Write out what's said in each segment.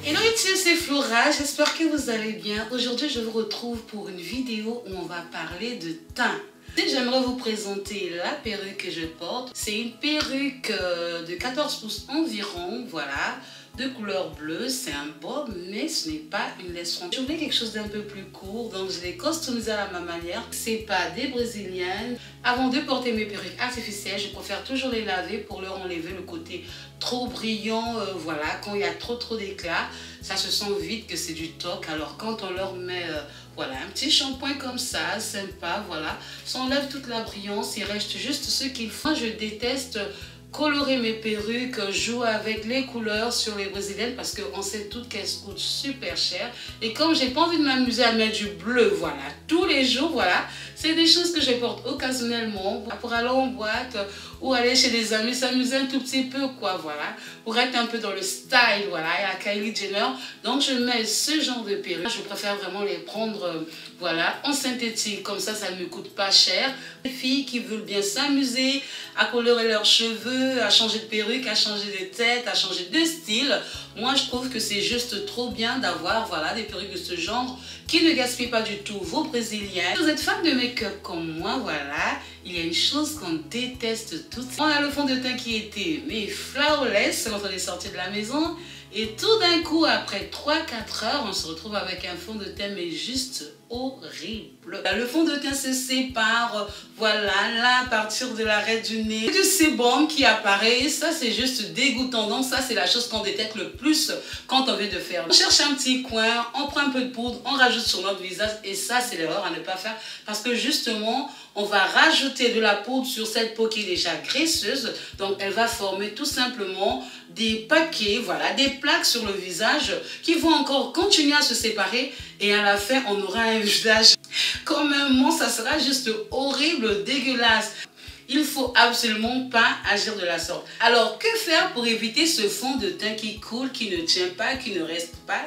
Hello YouTube, c'est Flora, j'espère que vous allez bien. Aujourd'hui, je vous retrouve pour une vidéo où on va parler de teint. J'aimerais vous présenter la perruque que je porte. C'est une perruque de 14 pouces environ, voilà, de couleur bleue. C'est un bob, mais ce n'est pas une laisse frontale. Je voulais quelque chose d'un peu plus court, donc je l'ai customisé à ma manière. C'est pas des brésiliennes. Avant de porter mes perruques artificielles, je préfère toujours les laver pour leur enlever le côté trop brillant, voilà, quand il y a trop d'éclat, ça se sent vite que c'est du toc. Alors quand on leur met voilà, un petit shampoing comme ça, sympa, voilà, ça enlève toute la brillance, il reste juste ce qu'il faut. Je déteste colorer mes perruques, jouer avec les couleurs sur les brésiliennes parce qu'on sait toutes qu'elles coûtent super cher. Et comme j'ai pas envie de m'amuser à mettre du bleu, voilà, tous les jours, voilà, c'est des choses que je porte occasionnellement pour aller en boîte ou aller chez des amis, s'amuser un tout petit peu, quoi, voilà, pour être un peu dans le style, voilà, et à Kylie Jenner. Donc je mets ce genre de perruques. Je préfère vraiment les prendre, voilà, en synthétique, comme ça ne me coûte pas cher. Les filles qui veulent bien s'amuser à colorer leurs cheveux, à changer de perruque, à changer de tête, à changer de style. Moi, je trouve que c'est juste trop bien d'avoir, voilà, des perruques de ce genre qui ne gaspillent pas du tout vos brésiliennes. Si vous êtes fan de make-up comme moi, voilà, il y a une chose qu'on déteste toutes. On a le fond de teint qui était mais flawless quand on est sorti de la maison. Et tout d'un coup, après 3-4 heures, on se retrouve avec un fond de teint mais juste horrible. Le fond de teint se sépare, voilà, là, à partir de l'arête du nez, du sébum qui apparaît. Et ça, c'est juste dégoûtant. Donc ça, c'est la chose qu'on détecte le plus quand on veut de faire. On cherche un petit coin, on prend un peu de poudre, on rajoute sur notre visage. Et ça, c'est l'erreur à ne pas faire. Parce que justement, on va rajouter de la poudre sur cette peau qui est déjà graisseuse. Donc, elle va former tout simplement des paquets, voilà, des plaques sur le visage qui vont encore continuer à se séparer. Et à la fin, on aura un visage comme un monstre. Ça sera juste horrible, dégueulasse. Il ne faut absolument pas agir de la sorte. Alors, que faire pour éviter ce fond de teint qui coule, qui ne tient pas, qui ne reste pas ?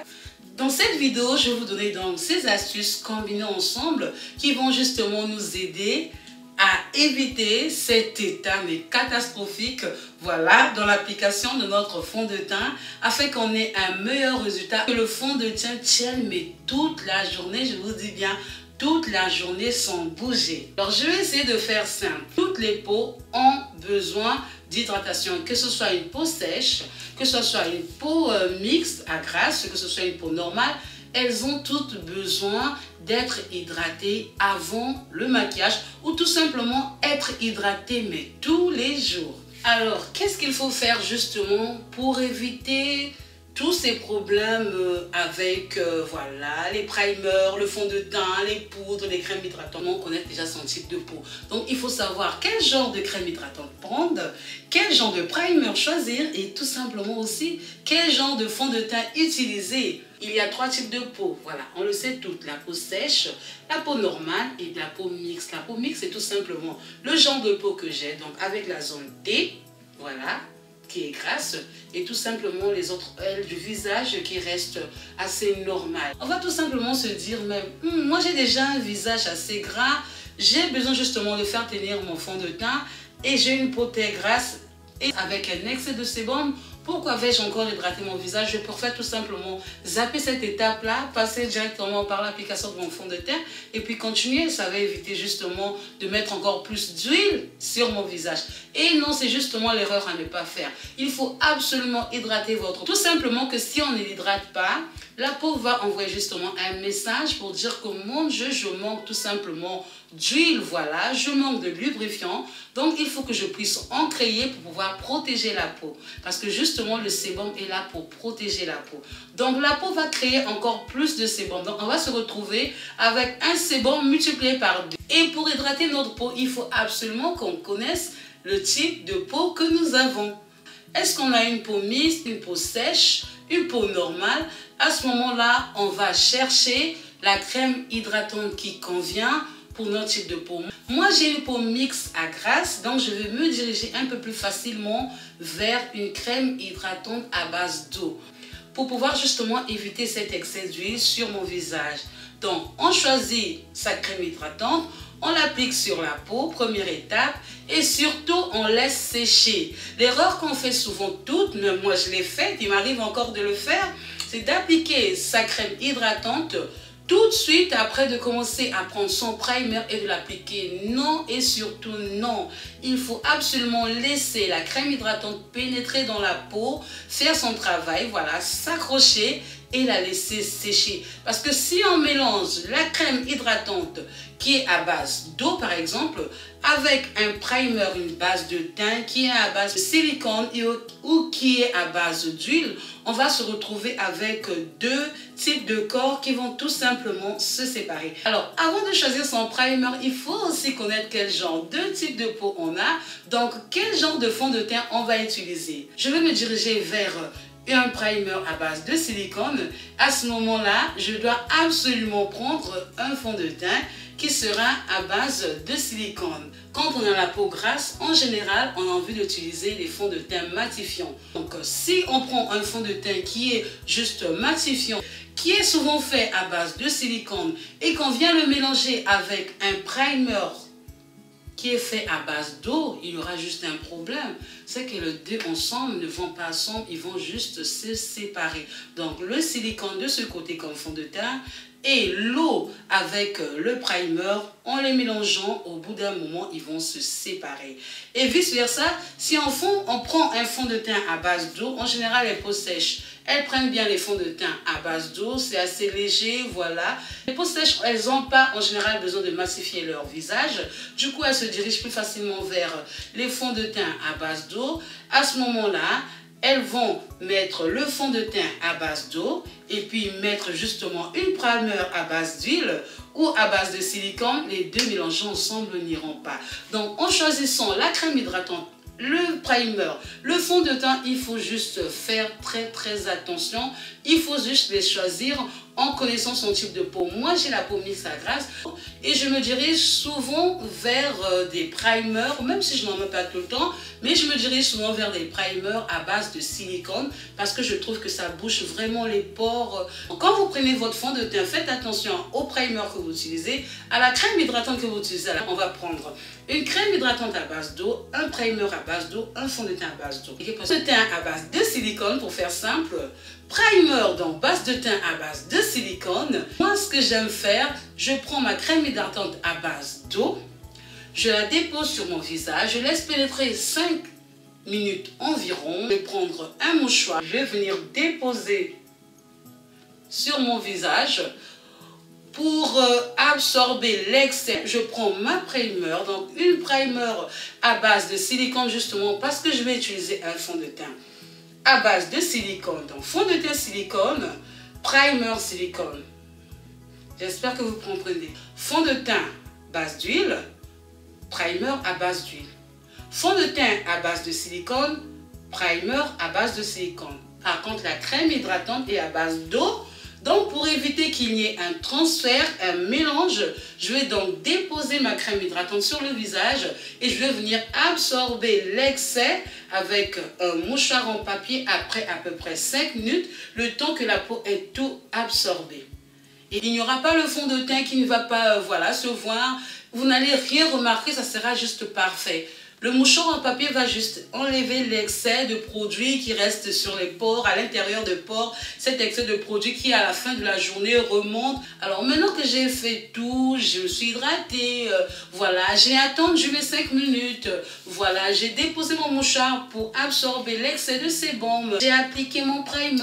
Dans cette vidéo, je vais vous donner donc ces astuces combinées ensemble qui vont justement nous aider à éviter cet état mais catastrophique, voilà, dans l'application de notre fond de teint afin qu'on ait un meilleur résultat. Que le fond de teint tienne mais toute la journée, je vous dis bien, toute la journée sans bouger. Alors je vais essayer de faire simple. Toutes les peaux ont besoin d'hydratation, que ce soit une peau sèche, que ce soit une peau mixte à grasse, que ce soit une peau normale, elles ont toutes besoin d'être hydratées avant le maquillage ou tout simplement être hydratées mais tous les jours. Alors qu'est-ce qu'il faut faire justement pour éviter tous ces problèmes avec voilà, les primers, le fond de teint, les poudres, les crèmes hydratantes? On connaît déjà son type de peau. Donc il faut savoir quel genre de crème hydratante prendre, quel genre de primer choisir et tout simplement aussi quel genre de fond de teint utiliser. Il y a 3 types de peau, voilà, on le sait toutes, la peau sèche, la peau normale et la peau mixte. La peau mixte, c'est tout simplement le genre de peau que j'ai, donc avec la zone D, voilà, qui est grasse, et tout simplement les autres ailes du visage qui restent assez normales. On va tout simplement se dire même, moi j'ai déjà un visage assez gras, j'ai besoin justement de faire tenir mon fond de teint et j'ai une peau très grasse et avec un excès de sébum. Pourquoi vais-je encore hydrater mon visage? Je préfère tout simplement zapper cette étape-là, passer directement par l'application de mon fond de teint et puis continuer. Ça va éviter justement de mettre encore plus d'huile sur mon visage. Et non, c'est justement l'erreur à ne pas faire. Il faut absolument hydrater votre peau. Tout simplement que si on ne l'hydrate pas, la peau va envoyer justement un message pour dire que mon Dieu, je manque tout simplement d'huile, voilà, je manque de lubrifiant. Donc, il faut que je puisse en créer pour pouvoir protéger la peau. Parce que justement, le sébum est là pour protéger la peau. Donc, la peau va créer encore plus de sébum. Donc, on va se retrouver avec un sébum multiplié par 2. Et pour hydrater notre peau, il faut absolument qu'on connaisse le type de peau que nous avons. Est-ce qu'on a une peau mixte, une peau sèche, une peau normale? À ce moment-là, on va chercher la crème hydratante qui convient pour notre type de peau. Moi, j'ai une peau mixte à grasse, donc je vais me diriger un peu plus facilement vers une crème hydratante à base d'eau pour pouvoir justement éviter cet excès d'huile sur mon visage. Donc, on choisit sa crème hydratante, On l'applique sur la peau, première étape, et surtout on laisse sécher. L'erreur qu'on fait souvent toutes, même moi je l'ai faite, il m'arrive encore de le faire, c'est d'appliquer sa crème hydratante tout de suite après de commencer à prendre son primer et de l'appliquer. Non et surtout non. Il faut absolument laisser la crème hydratante pénétrer dans la peau, faire son travail, voilà, s'accrocher et la laisser sécher. Parce que si on mélange la crème hydratante qui est à base d'eau par exemple, avec un primer, une base de teint qui est à base de silicone ou qui est à base d'huile, on va se retrouver avec deux types de corps qui vont tout simplement se séparer. Alors, avant de choisir son primer, il faut aussi connaître quel genre de type de peau on a, donc quel genre de fond de teint on va utiliser. Je vais me diriger vers un primer à base de silicone. À ce moment-là, je dois absolument prendre un fond de teint qui sera à base de silicone. Quand on a la peau grasse, en général, on a envie d'utiliser les fonds de teint matifiants. Donc, si on prend un fond de teint qui est juste matifiant, qui est souvent fait à base de silicone et qu'on vient le mélanger avec un primer qui est fait à base d'eau, il y aura juste un problème. C'est que les deux ensemble ne vont pas ensemble, ils vont juste se séparer. Donc le silicone de ce côté comme fond de teint et l'eau avec le primer, en les mélangeant, au bout d'un moment, ils vont se séparer. Et vice versa, si on prend un fond de teint à base d'eau, en général les peaux sèches, elles prennent bien les fonds de teint à base d'eau, c'est assez léger, voilà. Les peaux sèches, elles n'ont pas en général besoin de massifier leur visage. Du coup, elles se dirigent plus facilement vers les fonds de teint à base d'eau. À ce moment-là, elles vont mettre le fond de teint à base d'eau et puis mettre justement une primer à base d'huile ou à base de silicone. Les deux mélangés ensemble n'iront pas. Donc, en choisissant la crème hydratante, le primer, le fond de teint, il faut juste faire très attention. Il faut juste les choisir en connaissant son type de peau. Moi, j'ai la peau mixte à grasse et je me dirige souvent vers des primers, même si je n'en mets pas tout le temps, mais je me dirige souvent vers des primers à base de silicone parce que je trouve que ça bouche vraiment les pores. Quand vous prenez votre fond de teint, faites attention au primer que vous utilisez, à la crème hydratante que vous utilisez. Alors, on va prendre une crème hydratante à base d'eau, un primer à base d'eau, un fond de teint à base d'eau. Fond de teint à base de silicone pour faire simple. Primer donc base de teint à base de silicone. Moi, ce que j'aime faire, je prends ma crème hydratante à base d'eau, je la dépose sur mon visage, je laisse pénétrer 5 minutes environ. Je vais prendre un mouchoir, je vais venir déposer sur mon visage pour absorber l'excès. Je prends ma primer, donc une primer à base de silicone justement parce que je vais utiliser un fond de teint à base de silicone. Donc fond de teint silicone, primer silicone. J'espère que vous comprenez. Fond de teint base d'huile, primer à base d'huile. Fond de teint à base de silicone, primer à base de silicone. Par contre, la crème hydratante est à base d'eau. Donc, pour éviter qu'il y ait un transfert, un mélange, je vais donc déposer ma crème hydratante sur le visage et je vais venir absorber l'excès avec un mouchoir en papier après à peu près 5 minutes, le temps que la peau ait tout absorbé. Et il n'y aura pas le fond de teint qui ne va pas voilà, se voir. Vous n'allez rien remarquer, ça sera juste parfait. Le mouchoir en papier va juste enlever l'excès de produit qui reste sur les pores, à l'intérieur des pores. Cet excès de produit qui, à la fin de la journée, remonte. Alors, maintenant que j'ai fait tout, je me suis hydratée, voilà, j'ai attendu mes 5 minutes, voilà, j'ai déposé mon mouchoir pour absorber l'excès de sébum. J'ai appliqué mon primer,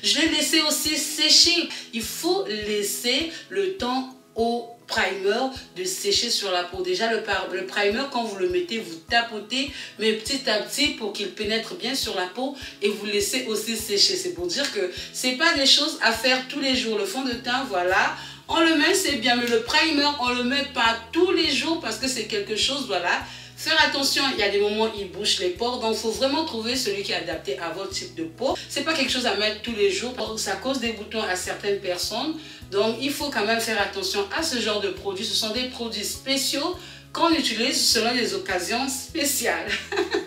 je l'ai laissé aussi sécher. Il faut laisser le temps au primer de sécher sur la peau. Déjà le primer, quand vous le mettez, vous tapotez, mais petit à petit pour qu'il pénètre bien sur la peau et vous laissez aussi sécher. C'est pour dire que c'est pas des choses à faire tous les jours. Le fond de teint, voilà, on le met, c'est bien, mais le primer, on le met pas tous les jours parce que c'est quelque chose, voilà. Faire attention, il y a des moments où il bouche les pores, donc il faut vraiment trouver celui qui est adapté à votre type de peau. C'est pas quelque chose à mettre tous les jours, ça cause des boutons à certaines personnes. Donc il faut quand même faire attention à ce genre de produits. Ce sont des produits spéciaux qu'on utilise selon les occasions spéciales.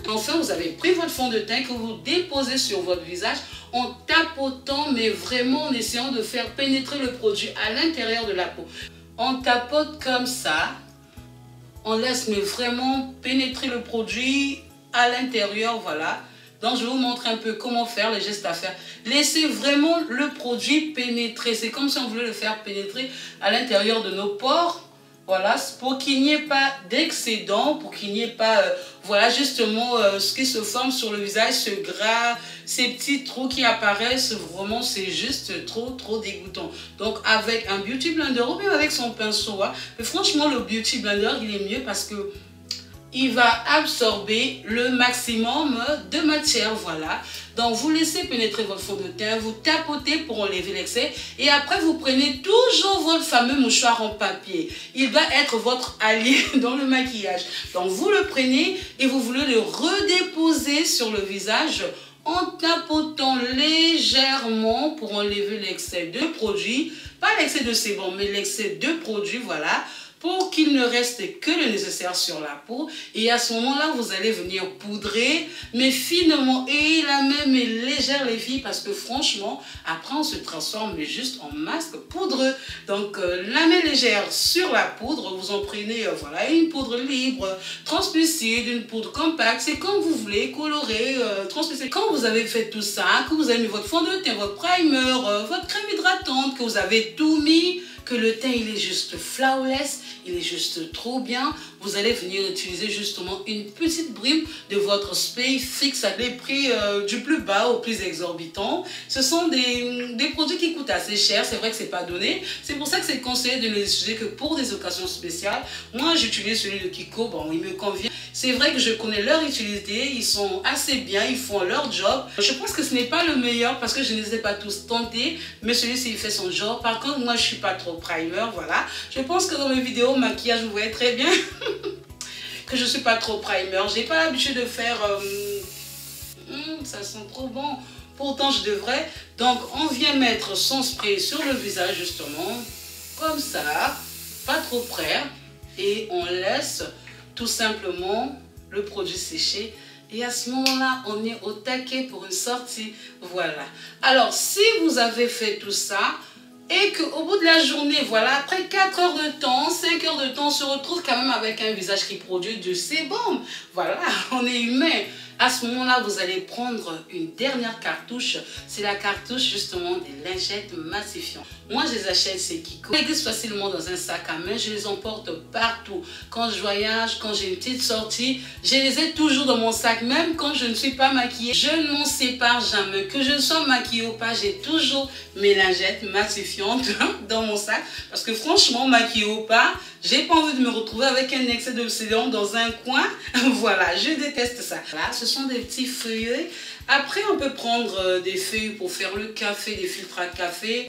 Enfin, vous avez pris votre fond de teint que vous déposez sur votre visage en tapotant, mais vraiment en essayant de faire pénétrer le produit à l'intérieur de la peau. On tapote comme ça. On laisse mais vraiment pénétrer le produit à l'intérieur, voilà. Donc je vais vous montrer un peu comment faire, les gestes à faire. Laissez vraiment le produit pénétrer. C'est comme si on voulait le faire pénétrer à l'intérieur de nos pores. Voilà, pour qu'il n'y ait pas d'excédent, pour qu'il n'y ait pas, voilà, justement, ce qui se forme sur le visage, ce gras, ces petits trous qui apparaissent, vraiment, c'est juste trop dégoûtant. Donc, avec un Beauty Blender ou même avec son pinceau, hein, mais franchement, le Beauty Blender, il est mieux parce que il va absorber le maximum de matière, voilà. Donc, vous laissez pénétrer votre fond de teint, vous tapotez pour enlever l'excès et après, vous prenez toujours votre fameux mouchoir en papier. Il va être votre allié dans le maquillage. Donc, vous le prenez et vous voulez le redéposer sur le visage en tapotant légèrement pour enlever l'excès de produit. Pas l'excès de sébum, mais l'excès de produit, voilà, pour qu'il ne reste que le nécessaire sur la peau. Et à ce moment-là, vous allez venir poudrer, mais finement. Et la même est légère, les filles, parce que franchement, après, on se transforme juste en masque poudreux. Donc, la main légère sur la poudre, vous en prenez, voilà, une poudre libre, translucide, une poudre compacte. C'est comme vous voulez, coloré, translucide. Quand vous avez fait tout ça, que vous avez mis votre fond de teint, votre primer, votre crème hydratante, que vous avez tout mis, que le teint il est juste flawless, il est juste trop bien, vous allez venir utiliser justement une petite brime de votre spray fixe à des prix du plus bas au plus exorbitant. Ce sont des produits qui coûtent assez cher, c'est vrai que c'est pas donné, c'est pour ça que c'est conseillé de ne les utiliser que pour des occasions spéciales. Moi j'utilise celui de Kiko, bon il me convient. C'est vrai que je connais leur utilité, ils sont assez bien, ils font leur job. Je pense que ce n'est pas le meilleur parce que je ne les ai pas tous tentés, mais celui-ci il fait son job. Par contre, moi je suis pas trop primer, voilà. Je pense que dans mes vidéos maquillage, vous voyez très bien que je suis pas trop primer. J'ai pas l'habitude de faire... ça sent trop bon. Pourtant, je devrais. Donc, on vient mettre son spray sur le visage justement, comme ça, pas trop près. Et on laisse tout simplement le produit sécher et à ce moment-là on est au taquet pour une sortie, voilà. Alors si vous avez fait tout ça et qu'au bout de la journée, voilà, après 4 heures de temps, 5 heures de temps, on se retrouve quand même avec un visage qui produit du sébum, voilà, on est humain. À ce moment-là, vous allez prendre une dernière cartouche. C'est la cartouche justement des lingettes massifiantes. Moi, je les achète chez Kiko. Elles glissent facilement dans un sac à main. Je les emporte partout. Quand je voyage, quand j'ai une petite sortie, je les ai toujours dans mon sac. Même quand je ne suis pas maquillée, je ne m'en sépare jamais. Que je sois maquillée ou pas, j'ai toujours mes lingettes massifiantes dans mon sac. Parce que franchement, maquillée ou pas, j'ai pas envie de me retrouver avec un excès de sérum dans un coin. Voilà, je déteste ça. Là, ce sont des petits feuillets. Après, on peut prendre des feuilles pour faire le café, des filtres à café.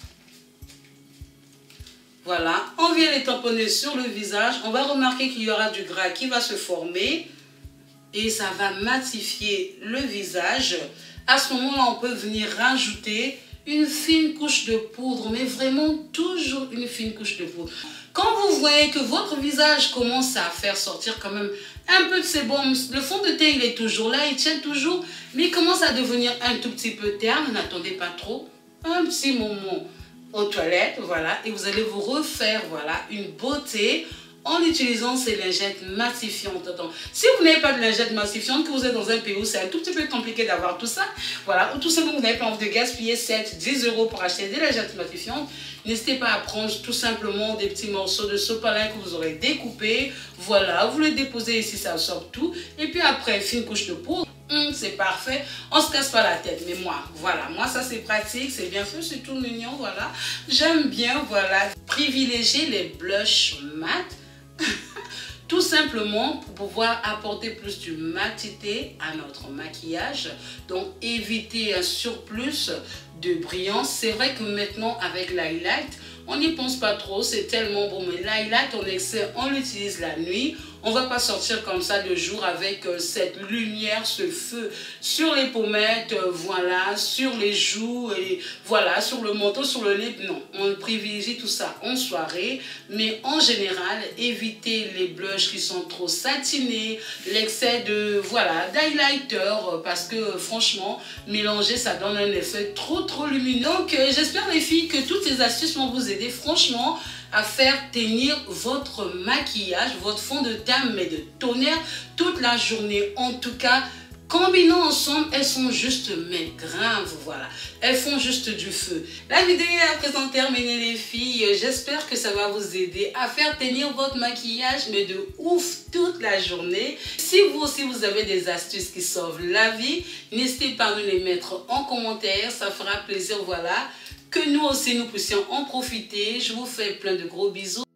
Voilà, on vient les tamponner sur le visage. On va remarquer qu'il y aura du gras qui va se former. Et ça va matifier le visage. À ce moment-là, on peut venir rajouter une fine couche de poudre, mais vraiment toujours une fine couche de poudre. Quand vous voyez que votre visage commence à faire sortir quand même un peu de sébum, le fond de teint il est toujours là, il tient toujours, mais il commence à devenir un tout petit peu terne, n'attendez pas trop, un petit moment aux toilettes, voilà, et vous allez vous refaire, voilà, une beauté en utilisant ces lingettes massifiantes. Donc, si vous n'avez pas de lingettes massifiantes, que vous êtes dans un pays où c'est un tout petit peu compliqué d'avoir tout ça, voilà, ou tout simplement vous n'avez pas envie de gaspiller 7-10 € pour acheter des lingettes massifiantes, n'hésitez pas à prendre tout simplement des petits morceaux de sopalin que vous aurez découpés, voilà, vous les déposez ici, ça absorbe tout, et puis après, fine couche de poudre, c'est parfait, on se casse pas la tête. Mais moi, voilà, moi ça c'est pratique, c'est bien fait, c'est tout mignon, voilà, j'aime bien, voilà, privilégier les blushs mat. Tout simplement pour pouvoir apporter plus de matité à notre maquillage, donc éviter un surplus de brillance. C'est vrai que maintenant avec l'highlight, on n'y pense pas trop, c'est tellement bon, mais l'highlight en excès, on l'utilise la nuit. On ne va pas sortir comme ça de jour avec cette lumière, ce feu sur les pommettes, voilà, sur les joues, et voilà, sur le menton, sur le nez. Non, on privilégie tout ça en soirée, mais en général, évitez les blushs qui sont trop satinés, l'excès de, voilà, d'highlighter, parce que franchement, mélanger, ça donne un effet trop lumineux. Donc, j'espère les filles que toutes ces astuces vont vous aider. Franchement, à faire tenir votre maquillage, votre fond de teint, mais de tonnerre toute la journée. En tout cas, combinant ensemble, elles sont juste mais graves, voilà. Elles font juste du feu. La vidéo est à présent terminée les filles. J'espère que ça va vous aider à faire tenir votre maquillage mais de ouf toute la journée. Si vous aussi vous avez des astuces qui sauvent la vie, n'hésitez pas à nous les mettre en commentaire. Ça fera plaisir, voilà. Que nous aussi nous puissions en profiter. Je vous fais plein de gros bisous.